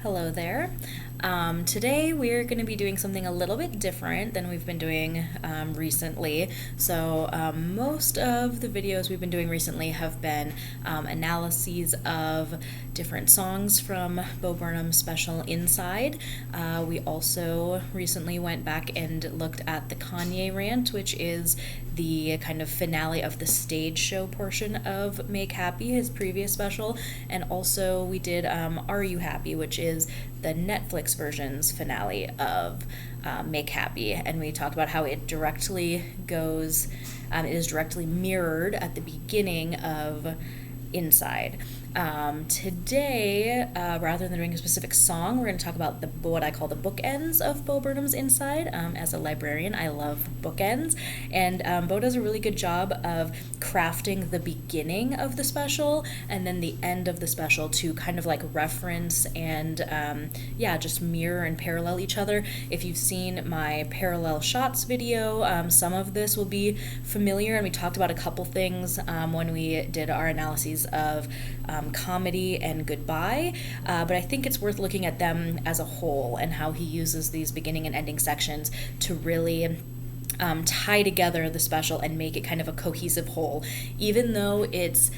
Hello there. Today we're going to be doing something a little bit different than we've been doing recently. Most of the videos we've been doing recently have been analyses of different songs from Bo Burnham's special Inside. We also recently went back and looked at the Kanye rant, which is the kind of finale of the stage show portion of Make Happy, his previous special. And also we did Are You Happy, which is the Netflix version's finale of Make Happy. And we talked about how it directly goes, it is directly mirrored at the beginning of Inside. Today, rather than doing a specific song, we're going to talk about what I call the bookends of Bo Burnham's Inside. As a librarian, I love bookends, and Bo does a really good job of crafting the beginning of the special and then the end of the special to kind of like reference and just mirror and parallel each other. If you've seen my parallel shots video, some of this will be familiar, and we talked about a couple things when we did our analyses of comedy and goodbye, but I think it's worth looking at them as a whole and how he uses these beginning and ending sections to really tie together the special and make it kind of a cohesive whole, even though it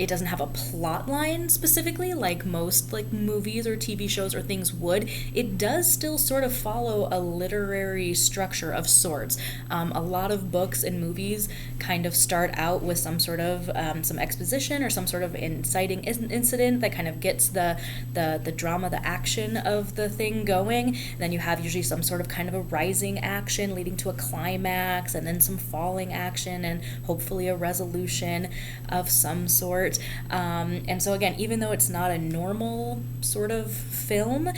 doesn't have a plot line specifically like most like movies or TV shows or things would. It does still sort of follow a literary structure of sorts. A lot of books and movies kind of start out with some sort of some exposition or some sort of inciting incident that kind of gets the drama, the action of the thing going. And then you have usually some sort of kind of a rising action leading to a climax, and then some falling action, and hopefully a resolution of some sort. And so again, even though it's not a normal sort of film,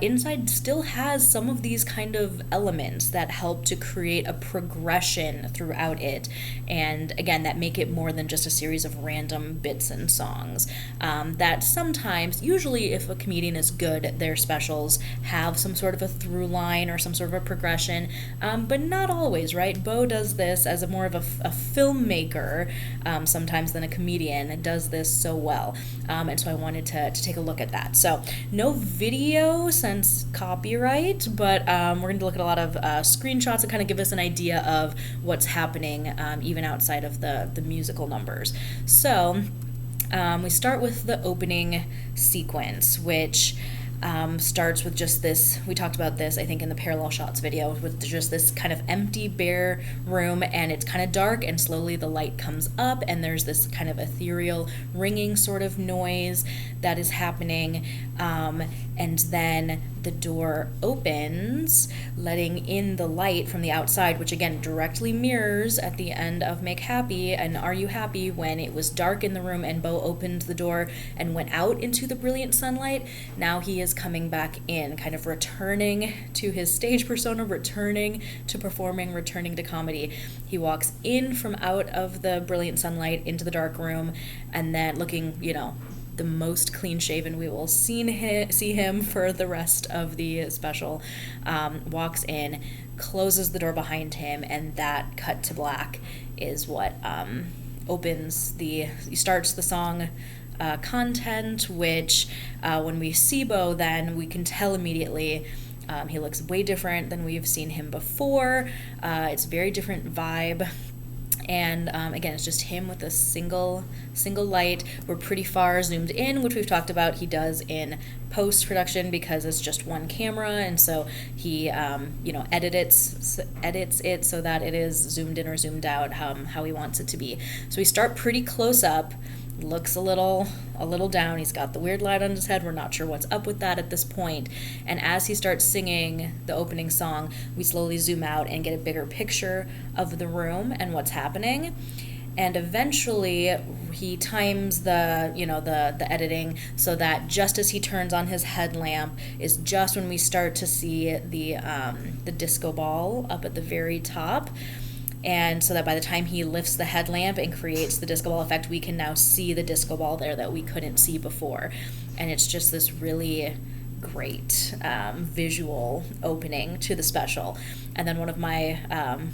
Inside still has some of these kind of elements that help to create a progression throughout it, and again, that make it more than just a series of random bits and songs. That sometimes, usually if a comedian is good, their specials have some sort of a through line or some sort of a progression, but not always, right? Bo does this as more of a filmmaker sometimes than a comedian, does this so well. And so I wanted to take a look at that. So no video since copyright, but we're going to look at a lot of screenshots and kind of give us an idea of what's happening even outside of the musical numbers. So we start with the opening sequence, which starts with just this. We talked about this, I think, in the parallel shots video, with just this kind of empty, bare room, and it's kind of dark, and slowly the light comes up, and there's this kind of ethereal ringing sort of noise that is happening, and then the door opens, letting in the light from the outside, which again directly mirrors at the end of Make Happy and Are You Happy, when it was dark in the room and Bo opened the door and went out into the brilliant sunlight. Now he is coming back in, kind of returning to his stage persona, returning to performing, returning to comedy. He walks in from out of the brilliant sunlight into the dark room, and then looking, the most clean shaven we will see him for the rest of the special, walks in, closes the door behind him, and that cut to black is what starts the song content, which when we see Bo, then we can tell immediately he looks way different than we've seen him before. It's a very different vibe. And again, it's just him with a single light. We're pretty far zoomed in, which we've talked about he does in post-production because it's just one camera, and so he edits it so that it is zoomed in or zoomed out how he wants it to be. So we start pretty close up. Looks a little down. He's got the weird light on his head. We're not sure what's up with that at this point. And as he starts singing the opening song, we slowly zoom out and get a bigger picture of the room and what's happening. And eventually he times the editing so that just as he turns on his headlamp is just when we start to see the disco ball up at the very top. And so that by the time he lifts the headlamp and creates the disco ball effect, we can now see the disco ball there that we couldn't see before. And it's just this really great visual opening to the special. And then one of my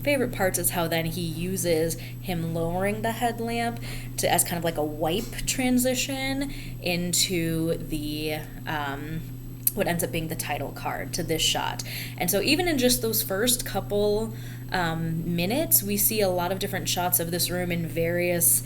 favorite parts is how then he uses him lowering the headlamp to as kind of like a wipe transition into the what ends up being the title card to this shot. And so even in just those first couple minutes, we see a lot of different shots of this room in various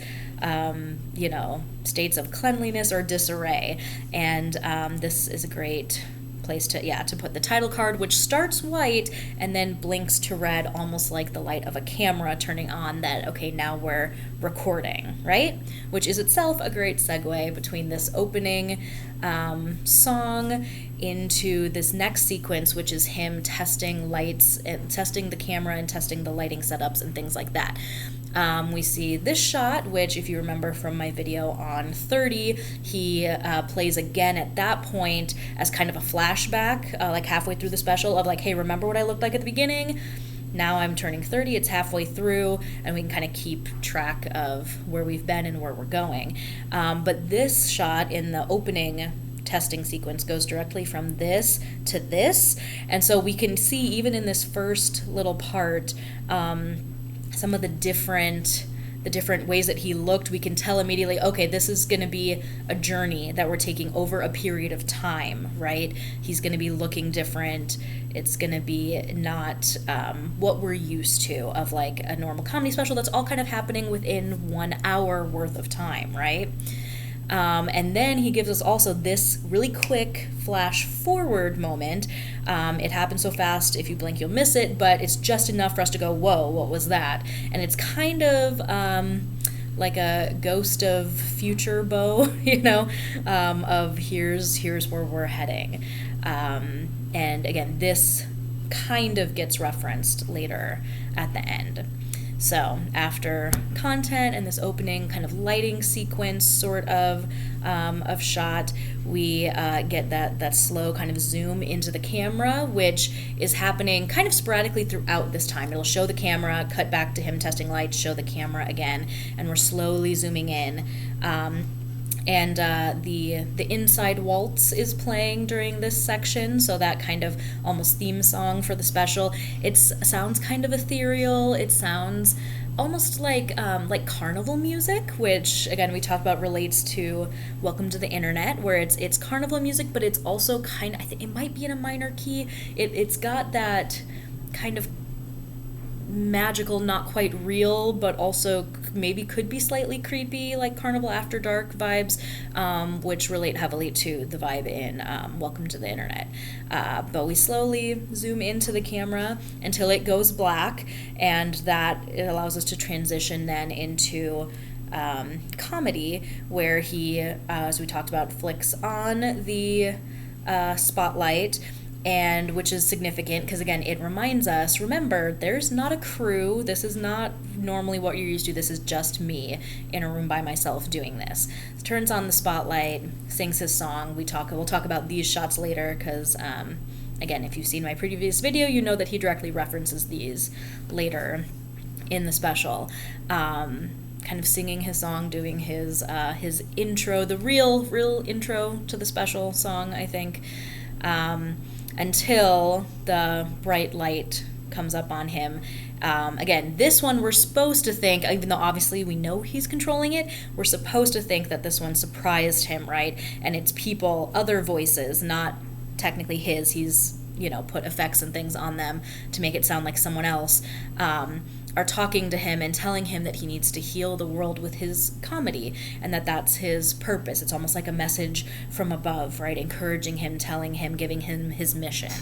states of cleanliness or disarray. And this is a great place to put the title card, which starts white and then blinks to red, almost like the light of a camera turning on, that okay, now we're recording, right? Which is itself a great segue between this opening song into this next sequence, which is him testing lights and testing the camera and testing the lighting setups and things like that. We see this shot, which if you remember from my video on 30, he plays again at that point as kind of a flashback, like halfway through the special, of like, hey, remember what I looked like at the beginning? Now I'm turning 30, it's halfway through, and we can kind of keep track of where we've been and where we're going. But this shot in the opening testing sequence goes directly from this to this, and so we can see even in this first little part some of the different ways that he looked. We can tell immediately, okay, this is going to be a journey that we're taking over a period of time, right? He's going to be looking different. It's going to be not what we're used to of like a normal comedy special that's all kind of happening within 1 hour worth of time, right? And then he gives us also this really quick flash forward moment. It happens so fast, if you blink, you'll miss it, but it's just enough for us to go, whoa, what was that? And it's kind of like a ghost of future Bo, of here's where we're heading. And again, this kind of gets referenced later at the end. So after content and this opening kind of lighting sequence sort of shot, we get that slow kind of zoom into the camera, which is happening kind of sporadically throughout this time. It'll show the camera, cut back to him testing lights, show the camera again, and we're slowly zooming in. And the inside waltz is playing during this section, so that kind of almost theme song for the special. It sounds kind of ethereal. It sounds almost like carnival music, which again we talked about relates to Welcome to the Internet, where it's carnival music, but it's also kind of, I think it might be in a minor key. It's got that kind of magical, not quite real, but also maybe could be slightly creepy, like Carnival After Dark vibes, which relate heavily to the vibe in Welcome to the Internet. But we slowly zoom into the camera until it goes black, and that it allows us to transition then into comedy, where he, as we talked about, flicks on the spotlight, and which is significant because again it reminds us, remember, there's not a crew, this is not normally what you're used to, this is just me in a room by myself doing this. Turns on the spotlight, sings his song. We'll talk about these shots later because again, if you've seen my previous video, you know that he directly references these later in the special. Kind of singing his song, doing his intro, the real intro to the special song, I think, until the bright light comes up on him. Again, this one we're supposed to think, even though obviously we know he's controlling it, we're supposed to think that this one surprised him, right? And it's people, other voices, not technically his. He's, put effects and things on them to make it sound like someone else, are talking to him and telling him that he needs to heal the world with his comedy, and that's his purpose. It's almost like a message from above, right? Encouraging him, telling him, giving him his mission.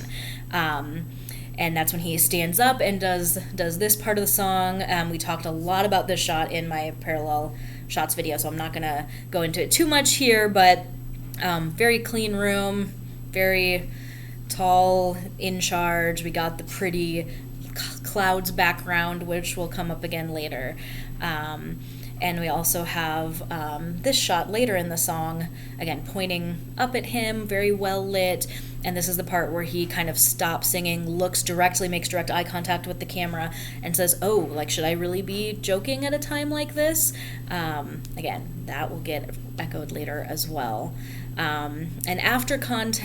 And that's when he stands up and does this part of the song. We talked a lot about this shot in my parallel shots video, so I'm not going to go into it too much here, but very clean room, very tall, in charge. We got the pretty clouds background, which will come up again later. And we also have this shot later in the song, again, pointing up at him, very well lit. And this is the part where he kind of stops singing, looks directly, makes direct eye contact with the camera, and says, "Oh, like, should I really be joking at a time like this?" Again, that will get echoed later as well. And after comedy,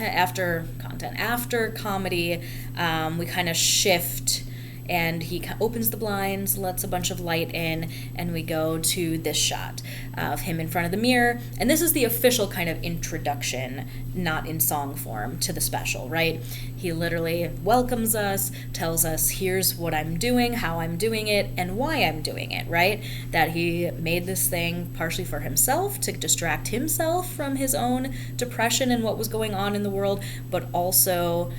we kind of shift, and he opens the blinds, lets a bunch of light in, and we go to this shot of him in front of the mirror. And this is the official kind of introduction, not in song form, to the special, right? He literally welcomes us, tells us, here's what I'm doing, how I'm doing it, and why I'm doing it, right? That he made this thing partially for himself, to distract himself from his own depression and what was going on in the world, but also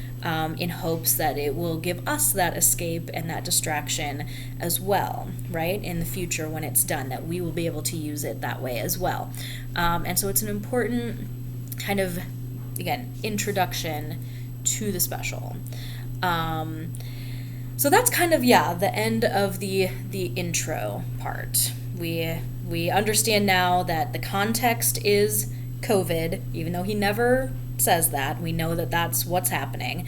in hopes that it will give us that escape and that distraction as well, right? In the future when it's done, that we will be able to use it that way as well. And so it's an important kind of, again, introduction to the special. So that's kind of, the end of the intro part. We understand now that the context is COVID, even though he never says that. We know that that's what's happening.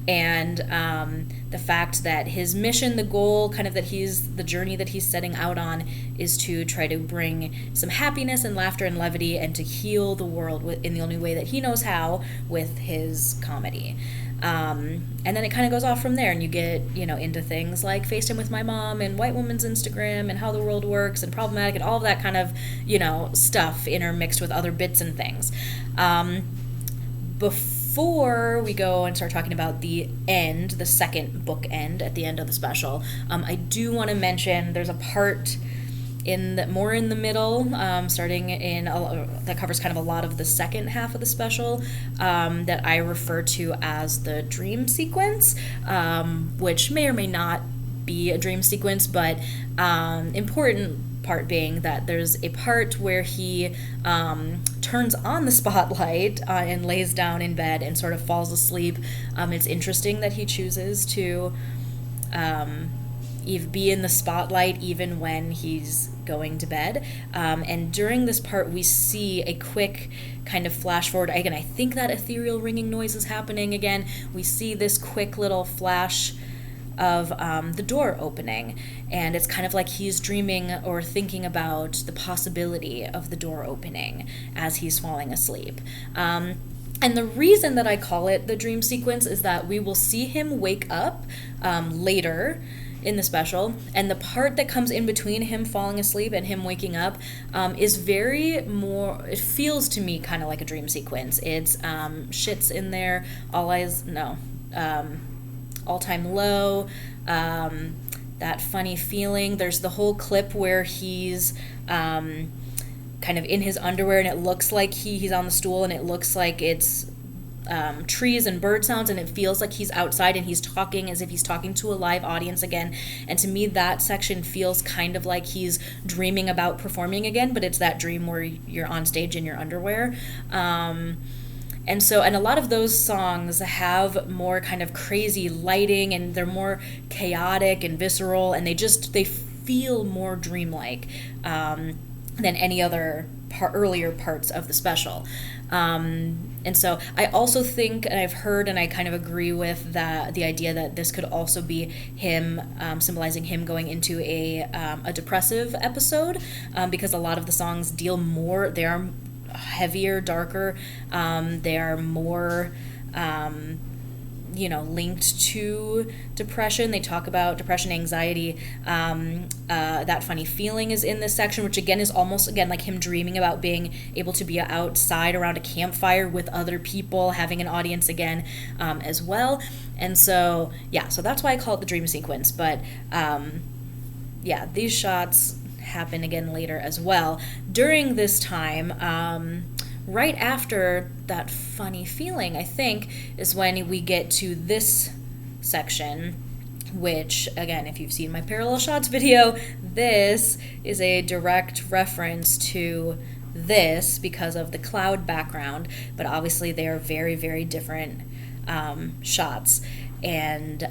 And the fact that his mission, the goal, kind of the journey that he's setting out on, is to try to bring some happiness and laughter and levity, and to heal the world in the only way that he knows how, with his comedy. And then it kind of goes off from there, and you get, into things like FaceTime with my mom and White Woman's Instagram and how the world works and problematic and all of that kind of, stuff intermixed with other bits and things. Before we go and start talking about the end, the second bookend at the end of the special, I do want to mention there's a part more in the middle, starting in that covers kind of a lot of the second half of the special, that I refer to as the dream sequence, which may or may not be a dream sequence, but important part being that there's a part where he turns on the spotlight and lays down in bed and sort of falls asleep. It's interesting that he chooses to be in the spotlight even when he's going to bed. And during this part, we see a quick kind of flash forward. Again, I think that ethereal ringing noise is happening again. We see this quick little flash of the door opening, and it's kind of like he's dreaming or thinking about the possibility of the door opening as he's falling asleep. And the reason that I call it the dream sequence is that we will see him wake up later in the special, and the part that comes in between him falling asleep and him waking up is it feels to me kind of like a dream sequence. It's shit's in there, all time low, that funny feeling. There's the whole clip where he's kind of in his underwear, and it looks like he's on the stool, and it looks like it's trees and bird sounds, and it feels like he's outside and he's talking as if he's talking to a live audience again. And to me, that section feels kind of like he's dreaming about performing again, but it's that dream where you're on stage in your underwear. And a lot of those songs have more kind of crazy lighting, and they're more chaotic and visceral, and they feel more dreamlike than any other earlier parts of the special. And so I also think, and I've heard, and I kind of agree with the idea that this could also be him symbolizing him going into a depressive episode, because a lot of the songs they are heavier, darker, they are more linked to depression. They talk about depression, anxiety. That funny feeling is in this section, which again is almost like him dreaming about being able to be outside around a campfire with other people, having an audience again, as well. And so that's why I call it the dream sequence. But these shots happen again later as well. During this time, right after that funny feeling, I think, is when we get to this section, which, again, if you've seen my parallel shots video, this is a direct reference to this because of the cloud background, but obviously they are very, very different shots. And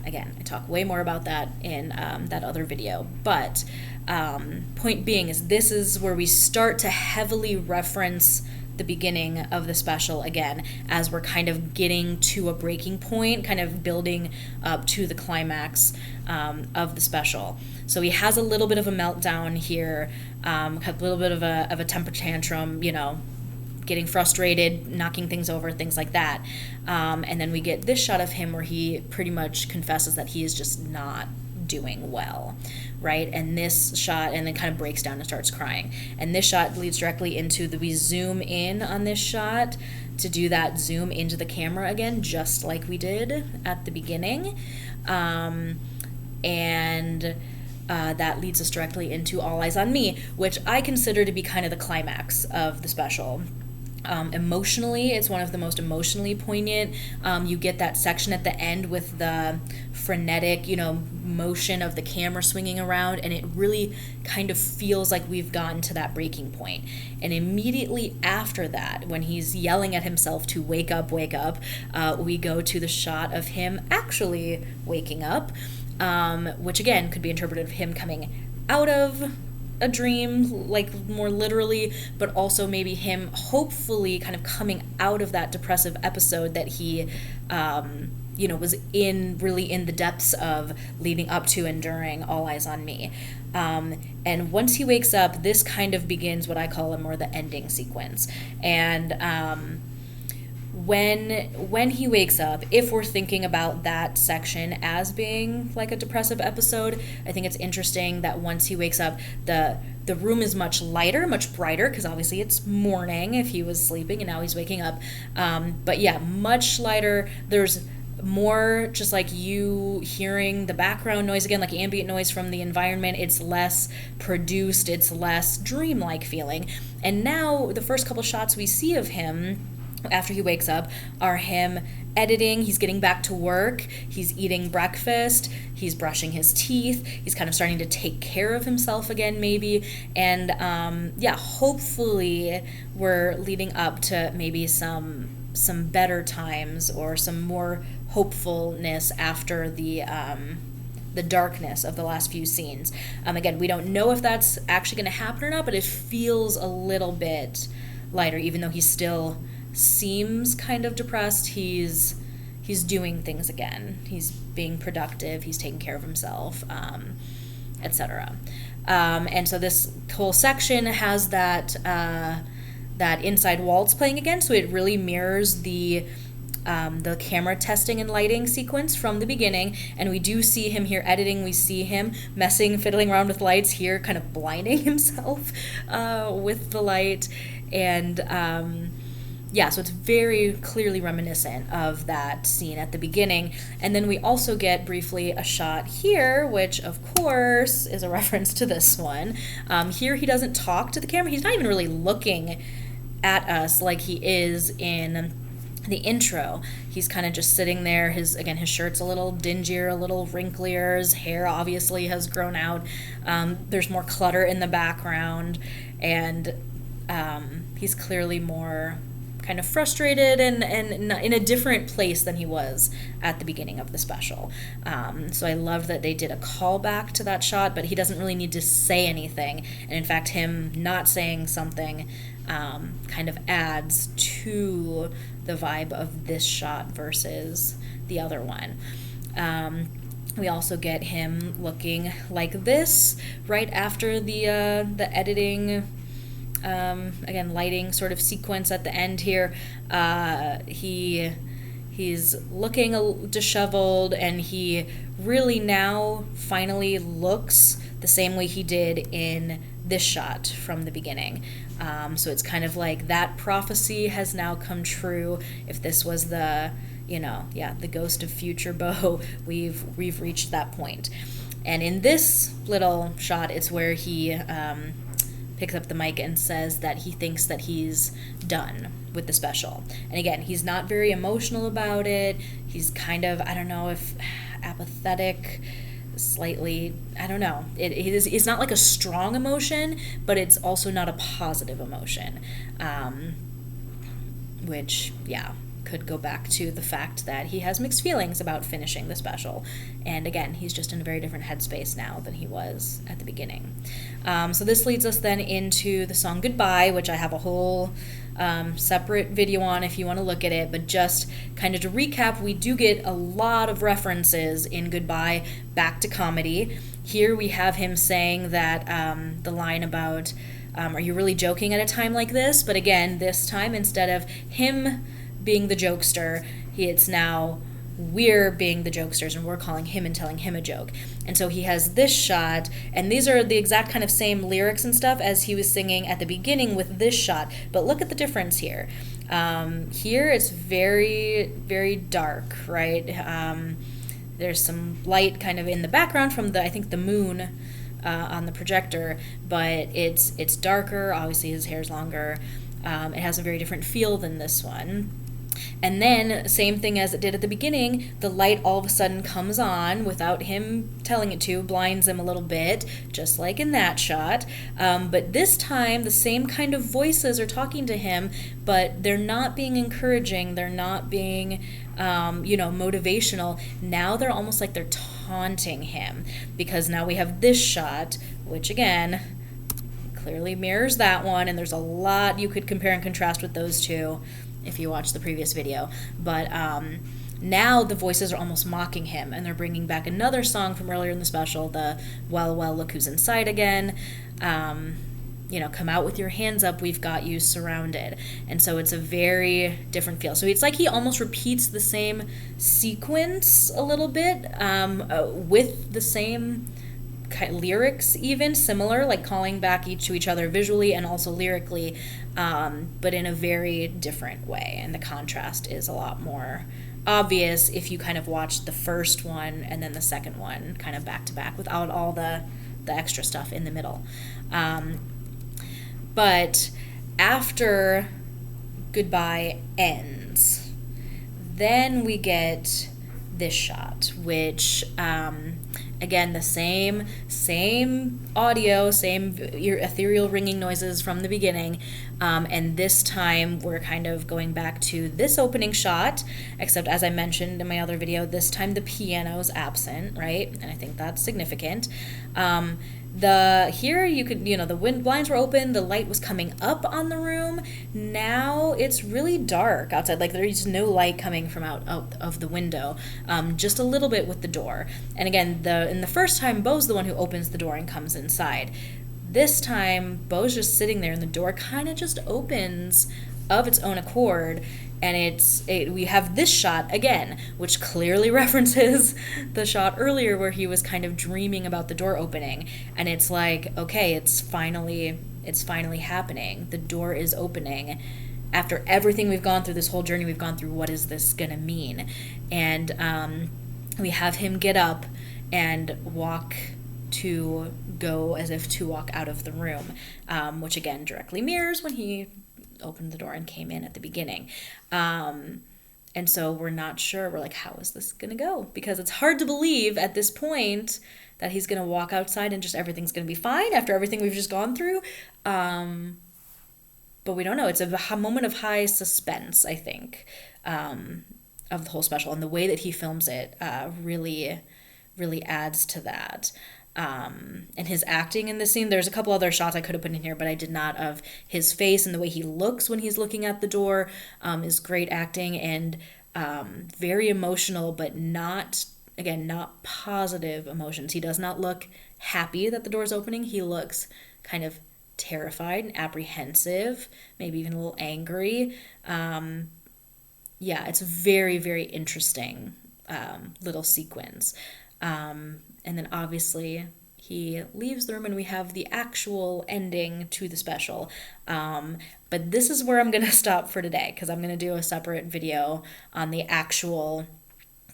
again, I talk way more about that in that other video. But point being is this is where we start to heavily reference the beginning of the special again, as we're kind of getting to a breaking point, kind of building up to the climax of the special. So he has a little bit of a meltdown here, a little bit of a temper tantrum, getting frustrated, knocking things over, things like that. And then we get this shot of him where he pretty much confesses that he is just not doing well, right? And this shot, and then kind of breaks down and starts crying. And this shot leads directly into we zoom in on this shot to do that zoom into the camera again, just like we did at the beginning. And that leads us directly into All Eyes on Me, which I consider to be kind of the climax of the special. Emotionally, it's one of the most emotionally poignant. You get that section at the end with the frenetic, motion of the camera swinging around, and it really kind of feels like we've gotten to that breaking point. And immediately after that, when he's yelling at himself to wake up, we go to the shot of him actually waking up, which again could be interpreted of him coming out of a dream, like more literally, but also maybe him hopefully kind of coming out of that depressive episode that he was really in the depths of leading up to and during All Eyes on Me. And once he wakes up, this kind of begins what I call more the ending sequence. And when he wakes up, if we're thinking about that section as being like a depressive episode, I think it's interesting that once he wakes up, the room is much lighter, much brighter, because obviously it's morning if he was sleeping and now he's waking up. But yeah, much lighter. There's more just like you hearing the background noise again, like ambient noise from the environment. It's less produced, it's less dreamlike feeling. And now the first couple shots we see of him after he wakes up are him editing. He's getting back to work, he's eating breakfast, he's brushing his teeth, he's kind of starting to take care of himself again maybe. And hopefully we're leading up to maybe some better times or some more hopefulness after the darkness of the last few scenes. Again, we don't know if that's actually going to happen or not, but it feels a little bit lighter, even though he still seems kind of depressed. He's doing things again. He's being productive. He's taking care of himself, etc. And so this whole section has that inside waltz playing again. So it really mirrors the camera testing and lighting sequence from the beginning. And we do see him here editing. We see him fiddling around with lights here, kind of blinding himself with the light. And so it's very clearly reminiscent of that scene at the beginning. And then we also get briefly a shot here, which of course is a reference to this one. Here he doesn't talk to the camera. He's not even really looking at us like he is in the intro. He's kind of just sitting there. His shirt's a little dingier, a little wrinklier. His hair obviously has grown out. There's more clutter in the background, and he's clearly more kind of frustrated and in a different place than he was at the beginning of the special. So I love that they did a callback to that shot, but he doesn't really need to say anything. And in fact, him not saying something kind of adds to the vibe of this shot versus the other one. We also get him looking like this right after the editing lighting sort of sequence at the end here. He's looking disheveled, and he really now finally looks the same way he did in this shot from the beginning. So it's kind of like that prophecy has now come true. If this was the ghost of future Bo, we've reached that point. And in this little shot, it's where he picks up the mic and says that he thinks that he's done with the special. And again, he's not very emotional about it. He's kind of, I don't know if apathetic, slightly, I don't know. It's not like a strong emotion, but it's also not a positive emotion. Which, could go back to the fact that he has mixed feelings about finishing the special. And again, he's just in a very different headspace now than he was at the beginning. So this leads us then into the song Goodbye, which I have a whole separate video on if you want to look at it. But just kind of to recap, we do get a lot of references in Goodbye back to comedy. Here we have him saying that the line about, are you really joking at a time like this? But again, this time, instead of him being the jokester, it's now we're being the jokesters and we're calling him and telling him a joke. And so he has this shot, and these are the exact kind of same lyrics and stuff as he was singing at the beginning with this shot, but look at the difference here. Here it's very, very dark, right? There's some light kind of in the background from I think the moon on the projector, but it's darker. Obviously his hair's longer. It has a very different feel than this one. And then, same thing as it did at the beginning, the light all of a sudden comes on without him telling it to, blinds him a little bit, just like in that shot. But this time, the same kind of voices are talking to him, but they're not being encouraging, they're not being, motivational. Now they're almost like they're taunting him, because now we have this shot, which again, clearly mirrors that one, and there's a lot you could compare and contrast with those two if you watch the previous video. But now the voices are almost mocking him, and they're bringing back another song from earlier in the special, the Well, Well, Look Who's Inside Again. Come out with your hands up, we've got you surrounded. And so it's a very different feel. So it's like he almost repeats the same sequence a little bit, with the same lyrics, even similar, like calling back to each other visually and also lyrically, but in a very different way. And the contrast is a lot more obvious if you kind of watch the first one and then the second one kind of back to back without all the extra stuff in the middle. But after Goodbye ends, then we get this shot, which again, the same audio, same ethereal ringing noises from the beginning, and this time we're kind of going back to this opening shot, except as I mentioned in my other video, this time the piano's absent, right? And I think that's significant. Here you could, the wind blinds were open, the light was coming up on the room. Now it's really dark outside, like there's no light coming from out of the window, just a little bit with the door. And again, in the first time, Bo's the one who opens the door and comes inside. This time, Bo's just sitting there and the door kind of just opens of its own accord. And we have this shot again, which clearly references the shot earlier where he was kind of dreaming about the door opening. And it's like, okay, it's finally happening. The door is opening. After everything we've gone through, this whole journey we've gone through, what is this gonna mean? And we have him get up and go as if to walk out of the room, which again directly mirrors when he opened the door and came in at the beginning. And so we're not sure. We're like, how is this going to go? Because it's hard to believe at this point that he's going to walk outside and just everything's going to be fine after everything we've just gone through. But we don't know. It's a moment of high suspense, I think, of the whole special. And the way that he films it really, really adds to that. And his acting in this scene, there's a couple other shots I could have put in here, but I did not, of his face and the way he looks when he's looking at the door, is great acting and very emotional, but not positive emotions. He does not look happy that the door's opening. He looks kind of terrified and apprehensive, maybe even a little angry. It's a very, very interesting little sequence. And then obviously he leaves the room and we have the actual ending to the special. But this is where I'm going to stop for today, because I'm going to do a separate video on the actual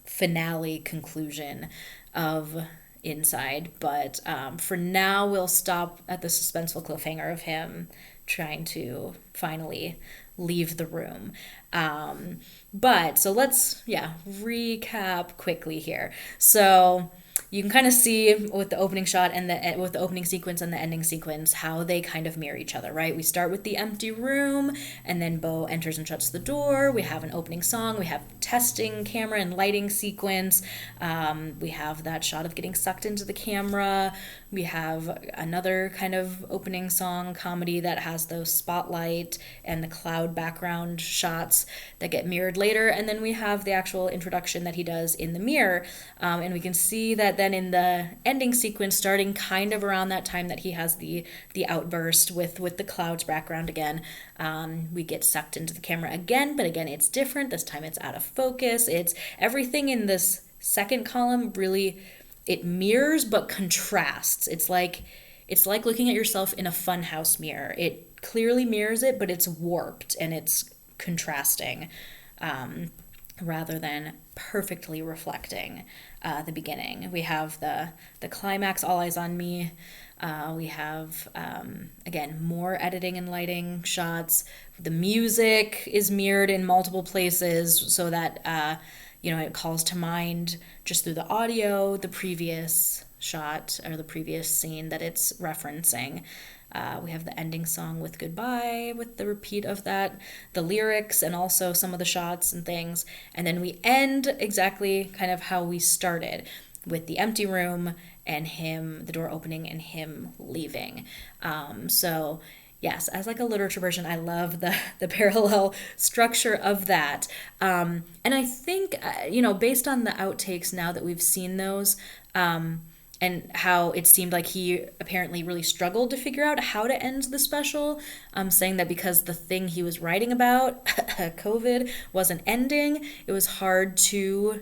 finale conclusion of Inside. But for now, we'll stop at the suspenseful cliffhanger of him trying to finally leave the room. But so let's recap quickly here. So you can kind of see with the opening shot and with the opening sequence and the ending sequence how they kind of mirror each other, right? We start with the empty room, and then Bo enters and shuts the door. We have an opening song. We have testing camera and lighting sequence. We have that shot of getting sucked into the camera. We have another kind of opening song comedy that has those spotlight and the cloud background shots that get mirrored later. And then we have the actual introduction that he does in the mirror. And we can see that then in the ending sequence, starting kind of around that time that he has the outburst with the clouds background again, we get sucked into the camera again, but again, it's different. This time it's out of focus. It's everything in this second column really, it mirrors but contrasts. It's like looking at yourself in a funhouse mirror. It clearly mirrors it, but it's warped and it's contrasting, rather than perfectly reflecting the beginning. We have the climax, All Eyes on Me. We have, again, more editing and lighting shots. The music is mirrored in multiple places so that it calls to mind just through the audio the previous shot or the previous scene that it's referencing. We have the ending song with Goodbye, with the repeat of that, the lyrics, and also some of the shots and things. And then we end exactly kind of how we started, with the empty room and him, the door opening and him leaving. So yes, as like a literature version, I love the parallel structure of that. And I think, based on the outtakes now that we've seen those, and how it seemed like he apparently really struggled to figure out how to end the special, saying that because the thing he was writing about, COVID, wasn't ending, it was hard to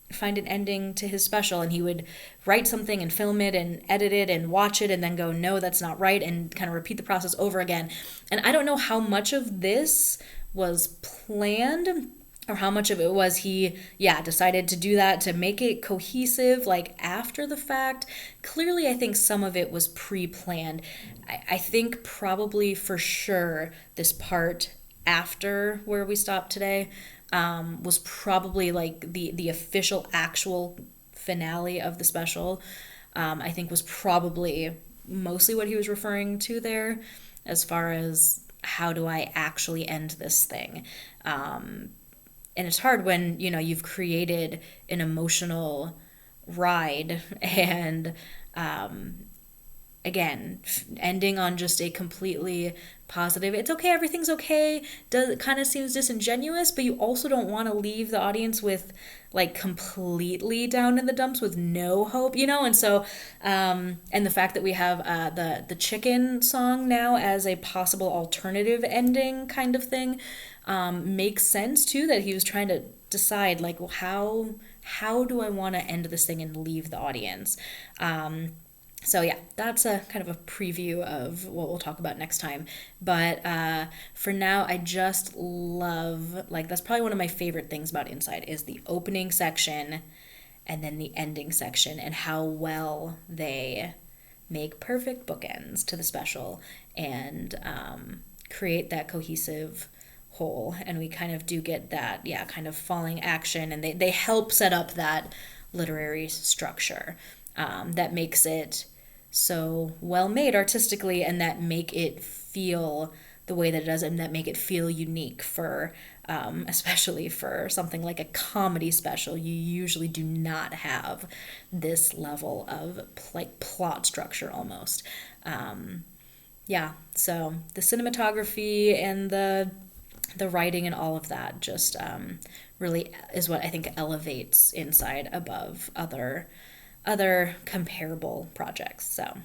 find an ending to his special, and he would write something and film it and edit it and watch it and then go, no, that's not right, and kind of repeat the process over again. And I don't know how much of this was planned or how much of it was he decided to do that to make it cohesive, like after the fact. Clearly, I think some of it was pre-planned. I think probably for sure this part after where we stopped today was probably like the official actual finale of the special. I think was probably mostly what he was referring to there, as far as how do I actually end this thing. And it's hard when, you've created an emotional ride and, again, ending on just a completely positive, it's okay, everything's okay, it kind of seems disingenuous, but you also don't want to leave the audience with like completely down in the dumps with no hope, and so and the fact that we have the chicken song now as a possible alternative ending kind of thing makes sense too, that he was trying to decide like, well, how do I want to end this thing and leave the audience. So yeah, that's a kind of a preview of what we'll talk about next time. But for now, I just love, that's probably one of my favorite things about Inside is the opening section and then the ending section, and how well they make perfect bookends to the special and create that cohesive whole. And we kind of do get that, kind of falling action, and they help set up that literary structure. That makes it so well made artistically, and that make it feel the way that it does, and that make it feel unique for, especially for something like a comedy special. You usually do not have this level of like plot structure almost. So the cinematography and the writing and all of that just really is what I think elevates Inside above other comparable projects. So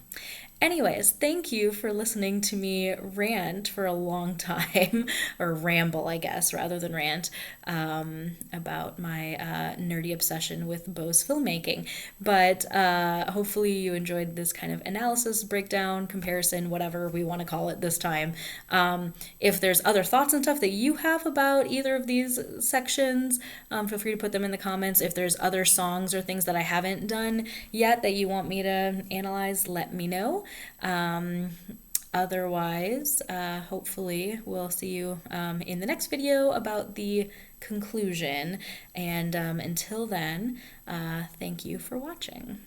anyways, thank you for listening to me rant for a long time, or ramble, I guess, rather than rant, about my nerdy obsession with Bo's filmmaking. But hopefully you enjoyed this kind of analysis, breakdown, comparison, whatever we want to call it this time. If there's other thoughts and stuff that you have about either of these sections, feel free to put them in the comments. If there's other songs or things that I haven't done yet that you want me to analyze, let me know. Otherwise, hopefully we'll see you in the next video about the conclusion. And until then, thank you for watching.